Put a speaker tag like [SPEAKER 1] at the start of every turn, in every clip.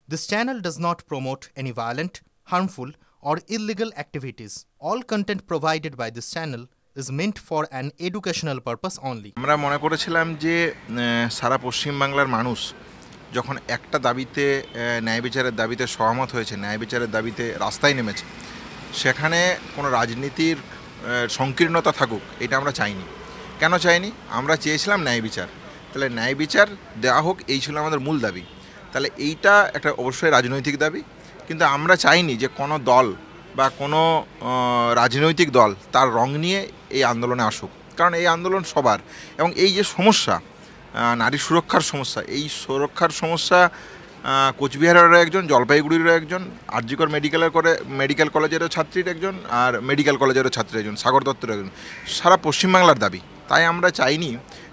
[SPEAKER 1] This channel does not promote any violent, harmful, or illegal activities. All content provided by this channel is meant for an educational purpose only.
[SPEAKER 2] আমরা মনে করেছিলাম যে সারা পশ্চিম বাংলার মানুষ যখন একটা দাবিতে ন্যায় বিচারের দাবিতে সহমত হয়েছে, ন্যায় বিচারের দাবিতে রাস্তায় নেমেছে, সেখানে কোনো রাজনীতির সংকীর্ণতা থাকুক এটা আমরা চাইনি। কেন চাইনি? আমরা চেয়েছিলাম ন্যায় বিচার। তাহলে ন্যায় বিচার দেওয়া হোক, এই ছিল আমাদের মূল দাবি। তাহলে এইটা একটা অবশ্যই রাজনৈতিক দাবি, কিন্তু আমরা চাইনি যে কোনো দল বা কোনো রাজনৈতিক দল তার রং নিয়ে এই আন্দোলনে আসুক। কারণ এই আন্দোলন সবার, এবং এই যে সমস্যা নারী সুরক্ষার সমস্যা, এই সুরক্ষার সমস্যা কোচবিহারেরও একজন, জলপাইগুড়িরও একজন, আরজিকর মেডিকেল কলেজেরও ছাত্রীর একজন, আর মেডিকেল কলেজেরও ছাত্রীর একজন, সাগর দত্তের একজন, সারা পশ্চিমবাংলার দাবি। তাই আমরা চাইনি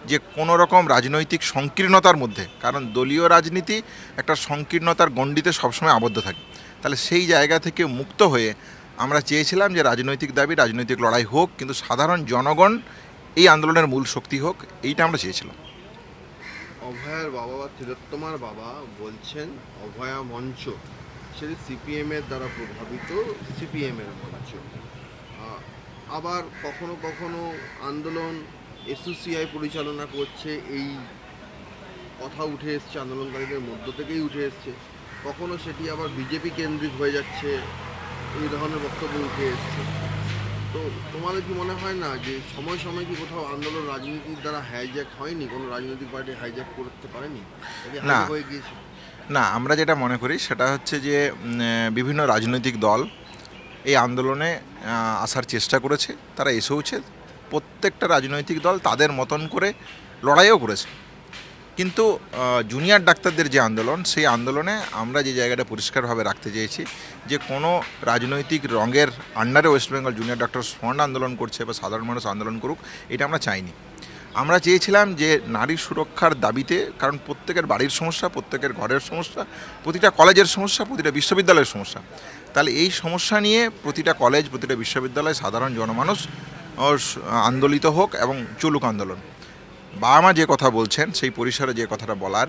[SPEAKER 2] যে কোনো রকম রাজনৈতিক সংকীর্ণতার মধ্যে, কারণ দলীয় রাজনীতি একটা সংকীর্ণতার গণ্ডিতে সবসময় আবদ্ধ থাকে। তাহলে সেই জায়গা থেকে মুক্ত হয়ে আমরা চেয়েছিলাম যে রাজনৈতিক দাবি, রাজনৈতিক লড়াই হোক, কিন্তু সাধারণ জনগণ এই আন্দোলনের মূল শক্তি হোক, এইটা আমরা চেয়েছিলাম।
[SPEAKER 3] অভয়ার বাবা বা তিলোত্তমার বাবা বলছেন অভয়া মঞ্চ সেটি সিপিএমের দ্বারা প্রভাবিত, সিপিএমের মঞ্চ। আবার কখনো কখনো আন্দোলন এসওসিআই পরিচালনা করছে, এই কথা উঠে এসছে, আন্দোলনকারীদের মধ্য থেকেই উঠে এসছে। কখনো সেটি আবার বিজেপি কেন্দ্রিক হয়ে যাচ্ছে, এই ধরনের বক্তব্য উঠে এসছে। তো তোমাদের কি মনে হয় না যে সময় সময় কি কোথাও আন্দোলন রাজনীতির দ্বারা হাইজ্যাক হয়নি, কোনো রাজনৈতিক পার্টি হাইজ্যাক করতে পারেনি,
[SPEAKER 2] না
[SPEAKER 3] হয়ে গিয়েছে?
[SPEAKER 2] না, আমরা যেটা মনে করি সেটা হচ্ছে যে বিভিন্ন রাজনৈতিক দল এই আন্দোলনে আসার চেষ্টা করেছে, তারা এসেওছে। প্রত্যেকটা রাজনৈতিক দল তাদের মতন করে লড়াইও করেছে, কিন্তু জুনিয়র ডাক্তারদের যে আন্দোলন, সেই আন্দোলনে আমরা যে জায়গাটা পরিষ্কারভাবে রাখতে চেয়েছি যে কোনো রাজনৈতিক রঙের আন্ডারে West Bengal junior doctors front আন্দোলন করছে বা সাধারণ মানুষ আন্দোলন করুক, এটা আমরা চাইনি। আমরা চেয়েছিলাম যে নারী সুরক্ষার দাবিতে, কারণ প্রত্যেকের বাড়ির সমস্যা, প্রত্যেকের ঘরের সমস্যা, প্রতিটা কলেজের সমস্যা, প্রতিটা বিশ্ববিদ্যালয়ের সমস্যা। তাহলে এই সমস্যা নিয়ে প্রতিটা কলেজ, প্রতিটা বিশ্ববিদ্যালয়, সাধারণ জনমানুষ আন্দোলিত হোক এবং চলুক আন্দোলন। বাবা মা যে কথা বলছেন সেই পরিসরে যে কথাটা বলার,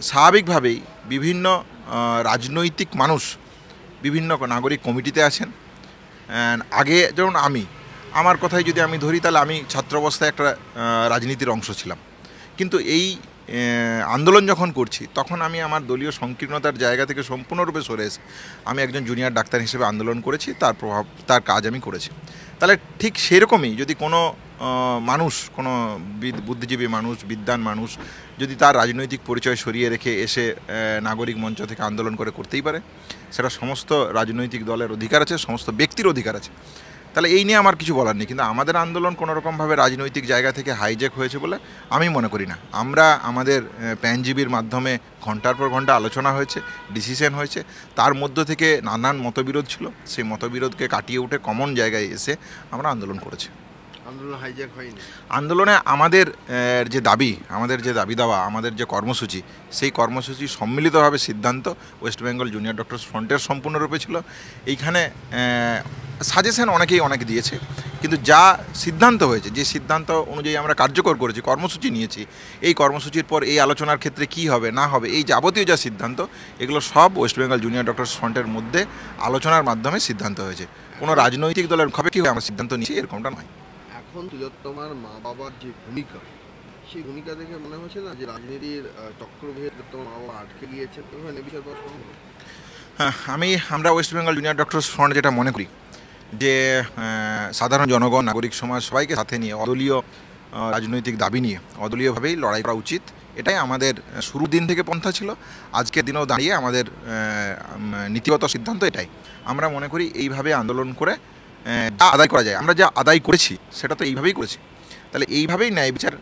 [SPEAKER 2] স্বাভাবিকভাবেই বিভিন্ন রাজনৈতিক মানুষ বিভিন্ন নাগরিক কমিটিতে আছেন। আগে যেমন আমার কথাই যদি আমি ধরি, তাহলে আমি ছাত্র অবস্থায় একটা রাজনীতির অংশ ছিলাম, কিন্তু এই আন্দোলন যখন করছি তখন আমি আমার দলীয় সংকীর্ণতার জায়গা থেকে সম্পূর্ণরূপে সরে এসে আমি একজন জুনিয়র ডাক্তার হিসেবে আন্দোলন করেছি, তার কাজ আমি করেছি। তাহলে ঠিক সেরকমই যদি কোনো মানুষ, কোনো বুদ্ধিজীবী মানুষ, বিদ্বান মানুষ যদি তার রাজনৈতিক পরিচয় সরিয়ে রেখে এসে নাগরিক মঞ্চ থেকে আন্দোলন করতেই পারে, সেটা সমস্ত রাজনৈতিক দলের অধিকার আছে, সমস্ত ব্যক্তির অধিকার আছে। তাহলে এই নিয়ে আমার কিছু বলার নেই, কিন্তু আমাদের আন্দোলন কোনোরকমভাবে রাজনৈতিক জায়গা থেকে হাইজ্যাক হয়েছে বলে আমি মনে করি না। আমরা আমাদের প্যানজীবীর মাধ্যমে ঘন্টার পর ঘন্টা আলোচনা হয়েছে, ডিসিশন হয়েছে, তার মধ্য থেকে নানান মতবিরোধ ছিল, সেই মতবিরোধকে কাটিয়ে উঠে কমন জায়গায় এসে আমরা আন্দোলন করেছি।
[SPEAKER 3] আন্দোলন হাইজ্যাক হয়নি।
[SPEAKER 2] আন্দোলনে আমাদের যে দাবি, আমাদের যে দাবি দেওয়া, আমাদের যে কর্মসূচি, সেই কর্মসূচি সম্মিলিতভাবে সিদ্ধান্ত ওয়েস্ট বেঙ্গল জুনিয়র ডক্টরস ফ্রন্টের সম্পূর্ণরূপে ছিল। এইখানে সাজেশন অনেকেই অনেক দিয়েছে, কিন্তু যা সিদ্ধান্ত হয়েছে, যে সিদ্ধান্ত অনুযায়ী আমরা কার্যকর করেছি, কর্মসূচি নিয়েছি, এই কর্মসূচির পর এই আলোচনার ক্ষেত্রে কি হবে না হবে, এই যাবতীয় যা সিদ্ধান্ত, এগুলো সব ওয়েস্ট বেঙ্গল জুনিয়র ডক্টরস ফ্রন্টের মধ্যে আলোচনার মাধ্যমে সিদ্ধান্ত হয়েছে। কোনো রাজনৈতিক দলের ভাবে কী আমরা সিদ্ধান্ত নিয়েছি এরকমটা নয়।
[SPEAKER 3] এখন তিলোত্তমার মা বাবার যে ভূমিকা, সেই ভূমিকা দেখে মনে হচ্ছে না যে রাজনীতির চক্রভেদ তিলোত্তমার মা বাবা আটকে গিয়েছে?
[SPEAKER 2] হ্যাঁ, আমরা West Bengal junior doctors front যেটা মনে করি যে সাধারণ জনগণ, নাগরিক সমাজ সবাইকে সাথে নিয়ে অদলীয় রাজনৈতিক দাবি নিয়ে অদলীয়ভাবেই লড়াই করা উচিত। এটাই আমাদের শুরুর দিন থেকে পন্থা ছিল, আজকের দিনেও দাঁড়িয়ে আমাদের নীতিগত সিদ্ধান্ত এটাই। আমরা মনে করি এইভাবে আন্দোলন করে যা আদায় করা যায়, আমরা যা আদায় করেছি সেটা তো এইভাবেই করেছি। তাহলে এইভাবেই ন্যায় বিচার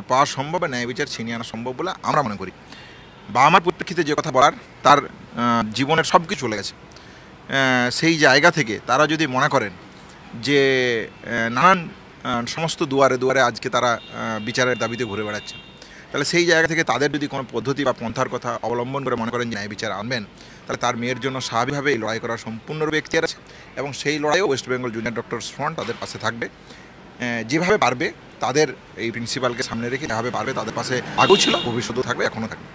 [SPEAKER 2] পাওয়া সম্ভব বা ন্যায় বিচার ছিনিয়ে আনা সম্ভব বলে আমরা মনে করি। বা আমার পরিপ্রেক্ষিতে যে কথা বলার, তার জীবনের সব কিছু চলে গেছে, সেই জায়গা থেকে তারা যদি মনে করেন যে নানান সমস্ত দুয়ারে দুয়ারে আজকে তারা বিচারের দাবিতে ঘুরে বেড়াচ্ছে, তাহলে সেই জায়গা থেকে তাদের যদি কোনো পদ্ধতি বা পন্থার কথা অবলম্বন করে মনে করেন যে ন্যায় বিচার আনবেন, তাহলে তার মেয়ের জন্য স্বাভাবিকভাবে এই লড়াই করার সম্পূর্ণরূপে এখতিয়ার আছে, এবং সেই লড়াইও West Bengal junior doctors front তাদের পাশে থাকবে। যেভাবে পারবে, তাদের এই প্রিন্সিপালকে সামনে রেখে যেভাবে পারবে তাদের পাশে আগেও ছিল, ভবিষ্যতেও থাকবে, এখনও থাকবে।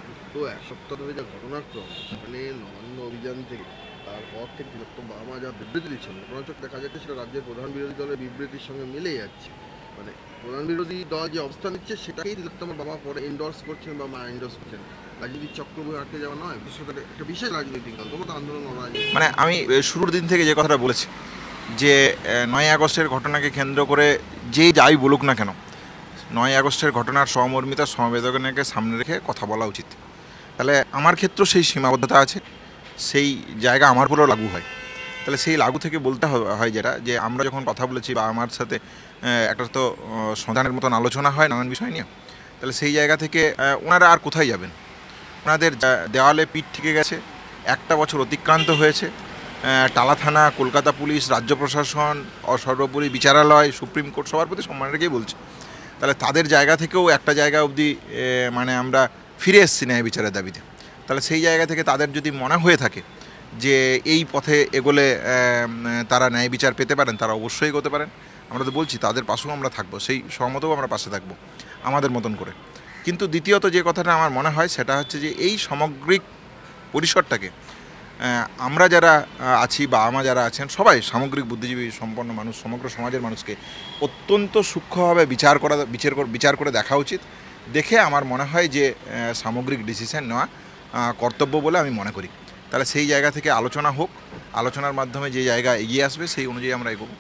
[SPEAKER 3] এক সপ্তাহ ধরে যা ঘটনাক্রম, মানে নবান্ন অভিযান থেকে তারপর থেকে তিলোত্তম বাবা মা যা বিবৃতি দিচ্ছেন, ঘটনাচক দেখা যাচ্ছে সেটা রাজ্যের প্রধান বিরোধী দলের বিবৃতির সঙ্গে মিলে যাচ্ছে। মানে প্রধান বিরোধী দল যে অবস্থান নিচ্ছে সেটাকেই তিলোত্তমার বাবা পরে এন্ডোর্স করছেন বা মা এন্ডোর্স করছেন। রাজনীতির চক্রবুয়ে আটকে যাওয়া নয়, বিশেষত একটা বিশেষ রাজনৈতিক দল, তবু তো আন্দোলন রাজনীতি।
[SPEAKER 2] মানে আমি শুরুর দিন থেকে যে কথাটা বলেছি যে 9ই আগস্টের ঘটনাকে কেন্দ্র করে যেই যাই বলুক না কেন, 9ই আগস্টের ঘটনার সহমর্মিতা সমবেদনাকে সামনে রেখে কথা বলা উচিত। তাহলে আমার ক্ষেত্রেও সেই সীমাবদ্ধতা আছে, সেই জায়গা আমার উপরেও লাগু হয়। তাহলে সেই লাগু থেকে বলতে হয় যেটা, যে আমরা যখন কথা বলেছি বা আমার সাথে একটা তো সন্ধানের মতন আলোচনা হয় নানান বিষয় নিয়ে, তাহলে সেই জায়গা থেকে ওনারা আর কোথায় যাবেন? ওনাদের দেওয়ালে পিঠ ঠেকে গেছে, একটা বছর অতিক্রান্ত হয়েছে। টালা থানা, কলকাতা পুলিশ, রাজ্য প্রশাসন, সর্বোপরি বিচারালয়, সুপ্রিম কোর্ট সবার প্রতি সম্মান রেখেই বলছে। তাহলে তাদের জায়গা থেকেও একটা জায়গা অবধি মানে আমরা ফিরে এসেছি ন্যায় বিচারের দাবিতে। তাহলে সেই জায়গা থেকে তাদের যদি মনে হয়ে থাকে যে এই পথে এগোলে তারা ন্যায় বিচার পেতে পারেন, তারা অবশ্যই এগোতে পারেন। আমরা তো বলছি তাদের পাশেও আমরা থাকবো, সেই সহমতও আমরা পাশে থাকবো আমাদের মতন করে। কিন্তু দ্বিতীয়ত যে কথাটা আমার মনে হয় সেটা হচ্ছে যে এই সামগ্রিক পরিসরটাকে আমরা যারা আছি বা আমরা যারা আছেন সবাই সামগ্রিক বুদ্ধিজীবী সম্পন্ন মানুষ, সমগ্র সমাজের মানুষকে অত্যন্ত সূক্ষ্মভাবে বিচার করে দেখা উচিত। দেখে আমার মনে হয় যে সামগ্রিক ডিসিশন নেওয়া কর্তব্য বলে আমি মনে করি। তাহলে সেই জায়গা থেকে আলোচনা হোক, আলোচনার মাধ্যমে যে জায়গা এগিয়ে আসবে সেই অনুযায়ী আমরা এগোবো।